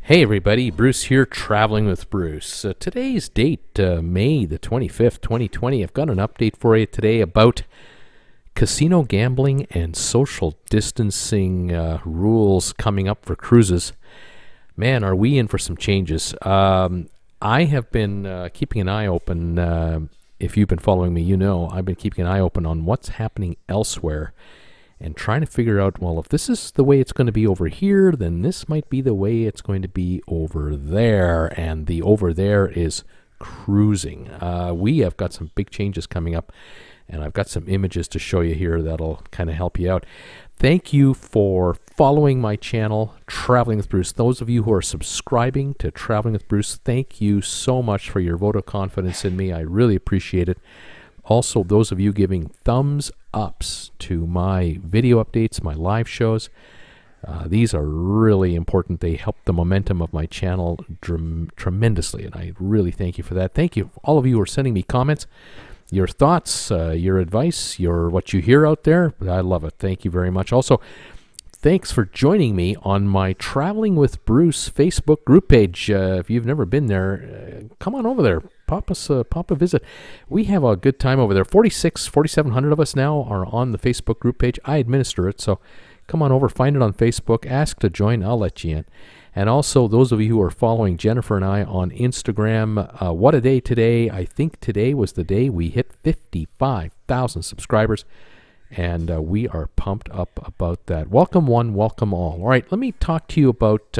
Hey everybody, Bruce here, traveling with Bruce. Today's date, May the 25th, 2020. I've got an update for you today about casino gambling and social distancing rules coming up for cruises. Man, are we in for some changes. I have been keeping an eye open. If you've been following me, you know I've been keeping an eye open on what's happening elsewhere and trying to figure out, well, if this is the way it's going to be over here, then this might be the way it's going to be over there. And the over there is cruising. We have got some big changes coming up, and I've got some images to show you here that'll kind of help you out. Thank you for following my channel, Traveling with Bruce. Those of you who are subscribing to Traveling with Bruce, thank you so much for your vote of confidence in me. I really appreciate it. Also, those of you giving thumbs ups to my video updates, my live shows, these are really important. They help the momentum of my channel tremendously, and I really thank you for that. Thank you, all of you who are sending me comments, your thoughts, your advice, what you hear out there. I love it. Thank you very much. Also, thanks for joining me on my Traveling with Bruce Facebook group page. If you've never been there, come on over there. Pop a visit. We have a good time over there. 4,700 of us now are on the Facebook group page. I administer it, so come on over, find it on Facebook, ask to join, I'll let you in. And also, those of you who are following Jennifer and I on Instagram, what a day today. I think today was the day we hit 55,000 subscribers, and we are pumped up about that. Welcome one, welcome all. All right, let me talk to you about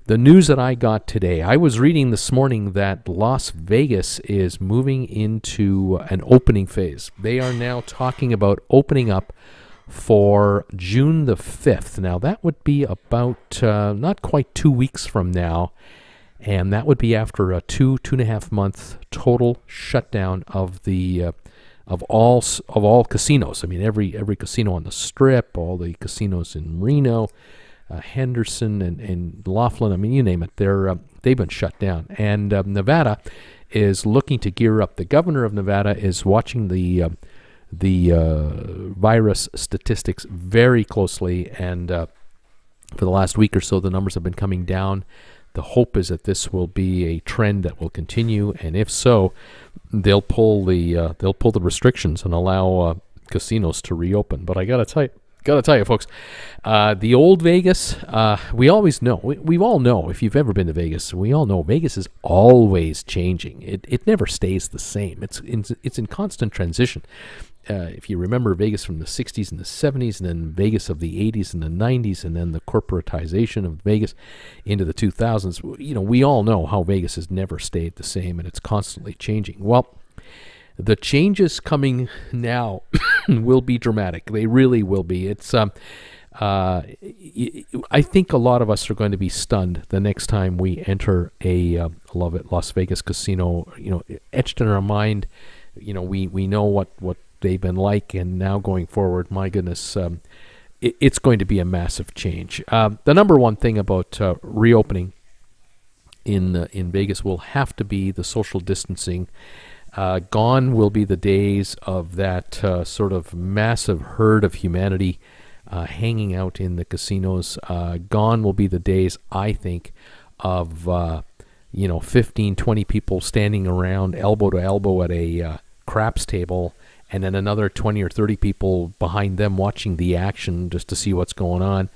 the news that I got today. I was reading this morning that Las Vegas is moving into an opening phase. They are now talking about opening up for June the 5th. Now, that would be about not quite 2 weeks from now, and that would be after a 2.5 month total shutdown of the of all casinos. I mean, every casino on the Strip, all the casinos in Reno, Henderson and Laughlin, I mean, you name it, they've been shut down. And Nevada is looking to gear up. The governor of Nevada is watching the virus statistics very closely, and for the last week or so, the numbers have been coming down. The hope is that this will be a trend that will continue, and if so, they'll pull the restrictions and allow casinos to reopen. But I gotta tell you, folks, the old Vegas, we always know, we all know, if you've ever been to Vegas, we all know Vegas is always changing. It never stays the same. It's in constant transition. If you remember Vegas from the 60s and the 70s, and then Vegas of the 80s and the 90s, and then the corporatization of Vegas into the 2000s, we all know how Vegas has never stayed the same, and it's constantly changing. Well, the changes coming now will be dramatic. They really will be. It's I think a lot of us are going to be stunned the next time we enter a Las Vegas casino. Etched in our mind. We know what they've been like, and now going forward, my goodness, it's going to be a massive change. The number one thing about reopening in Vegas will have to be the social distancing. Gone will be the days of that sort of massive herd of humanity hanging out in the casinos. Gone will be the days, I think, of 15, 20 people standing around elbow to elbow at a craps table, and then another 20 or 30 people behind them watching the action just to see what's going on.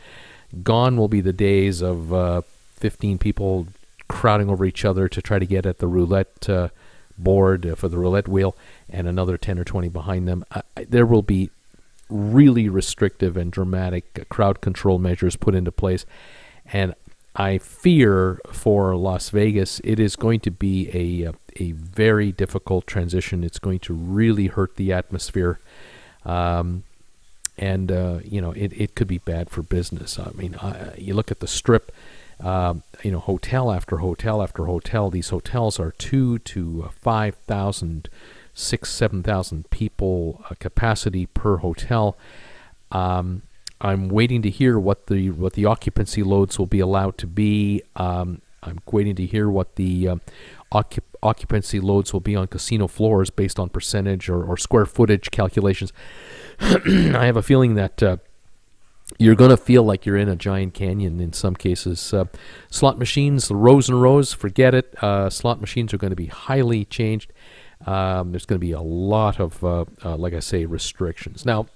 Gone will be the days of 15 people crowding over each other to try to get at the roulette board for the roulette wheel, and another 10 or 20 behind them. There will be really restrictive and dramatic crowd control measures put into place, and I fear for Las Vegas it is going to be a very difficult transition. It's going to really hurt the atmosphere, and it could be bad for business. I mean, you look at the Strip. Hotel after hotel after hotel. These hotels are 2,000 to 5,000, 6,000, 7,000 people capacity per hotel. I'm waiting to hear what the occupancy loads will be allowed to be. I'm waiting to hear what the occupancy loads will be on casino floors based on percentage or square footage calculations. I have a feeling that you're going to feel like you're in a giant canyon in some cases. Slot machines, rows and rows, forget it. Slot machines are going to be highly changed. There's going to be a lot of, like I say, restrictions. Now,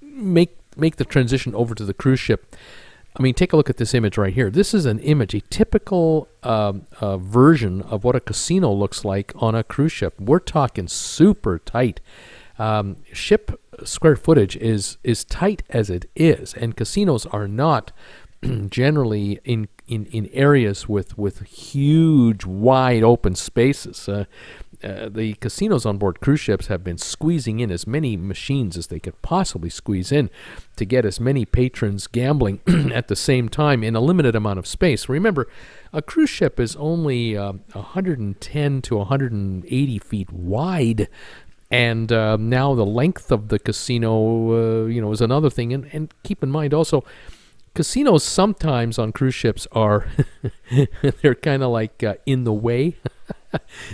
make the transition over to the cruise ship. I mean, take a look at this image right here. This is an image, a typical version of what a casino looks like on a cruise ship. We're talking super tight. Ship square footage is tight as it is, and casinos are not generally in areas with huge, wide open spaces. The casinos on board cruise ships have been squeezing in as many machines as they could possibly squeeze in to get as many patrons gambling at the same time in a limited amount of space. Remember, a cruise ship is only 110 to 180 feet wide, and now the length of the casino, is another thing. And keep in mind also, casinos sometimes on cruise ships are they're kind of like in the way.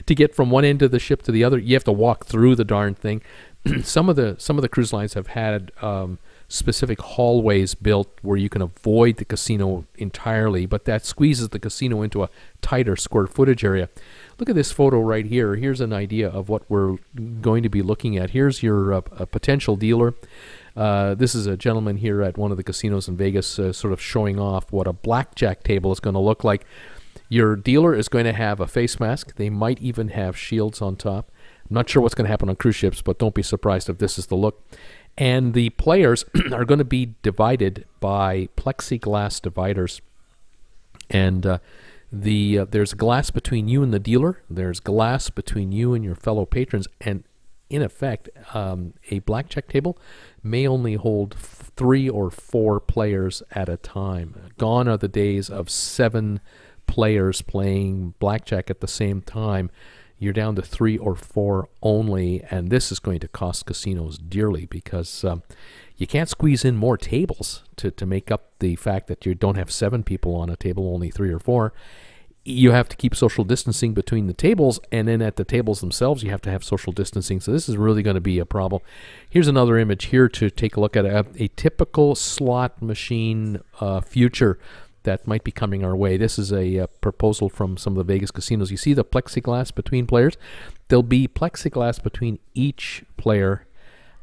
To get from one end of the ship to the other, you have to walk through the darn thing. Some of the cruise lines have had specific hallways built where you can avoid the casino entirely, but that squeezes the casino into a tighter square footage area. Look at this photo right here. Here's an idea of what we're going to be looking at. Here's your potential dealer. This is a gentleman here at one of the casinos in Vegas sort of showing off what a blackjack table is going to look like. Your dealer is going to have a face mask. They might even have shields on top. I'm not sure what's going to happen on cruise ships, but don't be surprised if this is the look. And the players are going to be divided by plexiglass dividers. And there's glass between you and the dealer. There's glass between you and your fellow patrons. And in effect, a blackjack table may only hold 3 or 4 players at a time. Gone are the days of 7 players playing blackjack at the same time. You're down to 3 or 4 only, and this is going to cost casinos dearly because you can't squeeze in more tables to make up the fact that you don't have 7 people on a table, only 3 or 4. You have to keep social distancing between the tables, and then at the tables themselves you have to have social distancing. So this is really going to be a problem. Here's another image here to take a look at a typical slot machine future that might be coming our way. This is a proposal from some of the Vegas casinos. You see the plexiglass between players? There'll be plexiglass between each player,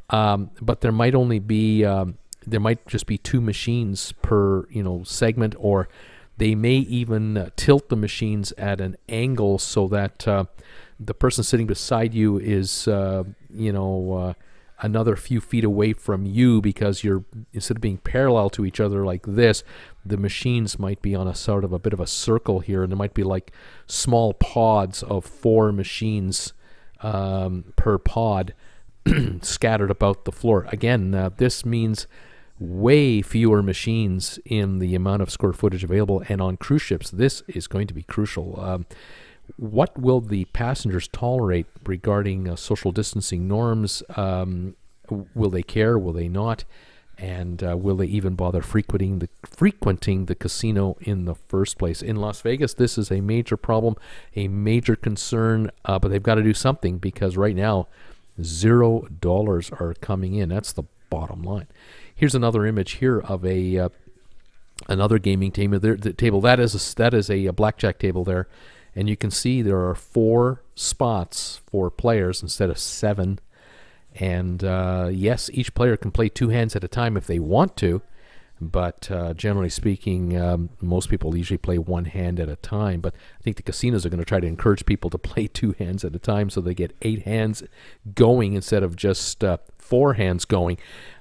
but there might only be there might just be 2 machines per segment, or they may even tilt the machines at an angle so that the person sitting beside you is another few feet away from you, because you're, instead of being parallel to each other like this, the machines might be on a sort of a bit of a circle here, and there might be like small pods of 4 machines per pod scattered about the floor. Again, this means way fewer machines in the amount of square footage available, and on cruise ships this is going to be crucial. What will the passengers tolerate regarding social distancing norms? Will they care? Will they not? And will they even bother frequenting the casino in the first place? In Las Vegas, this is a major problem, a major concern, but they've got to do something, because right now $0 are coming in. That's the bottom line. Here's another image here of another gaming table. That is a blackjack table there. And you can see there are 4 spots for players instead of 7. And yes, each player can play 2 hands at a time if they want to. But generally speaking, most people usually play 1 hand at a time. But I think the casinos are going to try to encourage people to play 2 hands at a time, so they get 8 hands going instead of just 4 hands going.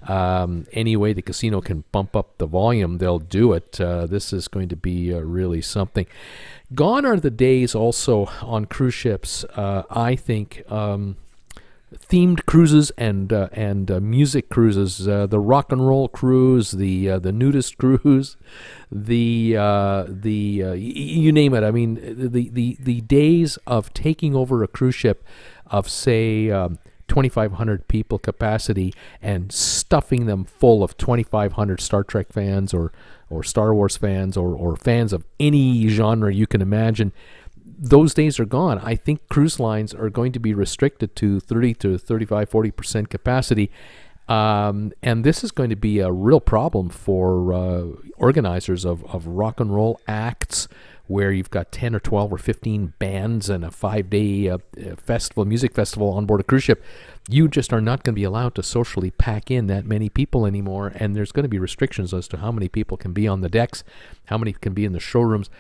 Any way the casino can bump up the volume, they'll do it. This is going to be really something. Gone are the days also on cruise ships, I think, themed cruises and music cruises, the rock and roll cruise, the nudist cruise, you name it. I mean, the days of taking over a cruise ship of, say, 2,500 people capacity and stuffing them full of 2,500 Star Trek fans or Star Wars fans or fans of any genre you can imagine. Those days are gone. I think cruise lines are going to be restricted to 30 to 35, 40% capacity. And this is going to be a real problem for organizers of rock and roll acts, where you've got 10 or 12 or 15 bands and a 5-day music festival on board a cruise ship. You just are not going to be allowed to socially pack in that many people anymore, and there's going to be restrictions as to how many people can be on the decks, how many can be in the showrooms.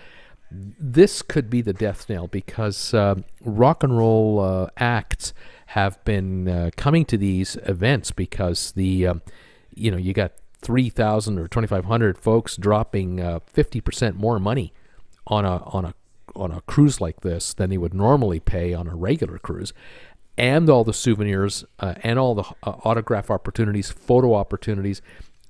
This could be the death knell, because rock and roll acts have been coming to these events because you got 3,000 or 2,500 folks dropping 50% more money on a cruise like this than they would normally pay on a regular cruise, and all the souvenirs and all the autograph opportunities, photo opportunities.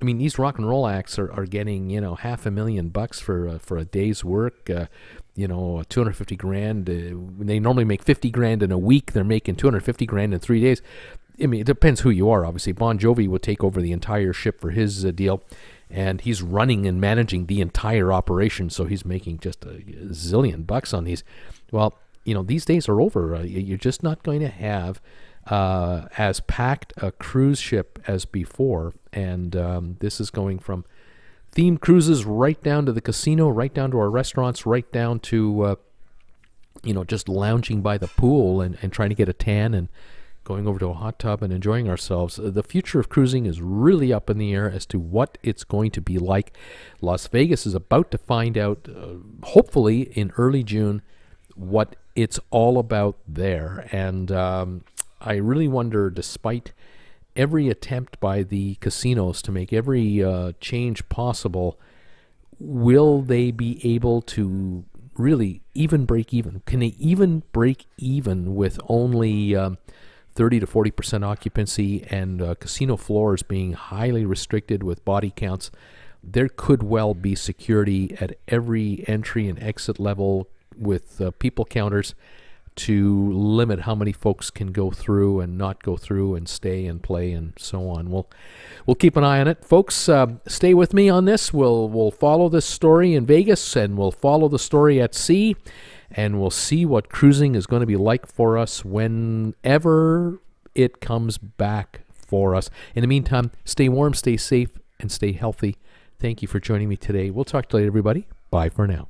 I mean, these rock and roll acts are getting $500,000 for a day's work. $250,000. They normally make $50,000 in a week. They're making $250,000 in 3 days. I mean, it depends who you are. Obviously, Bon Jovi would take over the entire ship for his deal, and he's running and managing the entire operation, so he's making just a zillion bucks on these. Well, these days are over. You're just not going to have as packed a cruise ship as before, and this is going from themed cruises right down to the casino, right down to our restaurants, right down to just lounging by the pool and trying to get a tan and going over to a hot tub and enjoying ourselves. The future of cruising is really up in the air as to what it's going to be like. Las Vegas is about to find out, hopefully in early June, what it's all about there. And I really wonder, despite every attempt by the casinos to make every change possible, will they be able to really even break even? Can they even break even with only 30 to 40% occupancy and casino floors being highly restricted with body counts? There could well be security at every entry and exit level with people counters to limit how many folks can go through and not go through and stay and play and so on. We'll keep an eye on it. Folks, stay with me on this. We'll follow this story in Vegas, and we'll follow the story at sea, and we'll see what cruising is going to be like for us whenever it comes back for us. In the meantime, stay warm, stay safe, and stay healthy. Thank you for joining me today. We'll talk to you later, everybody. Bye for now.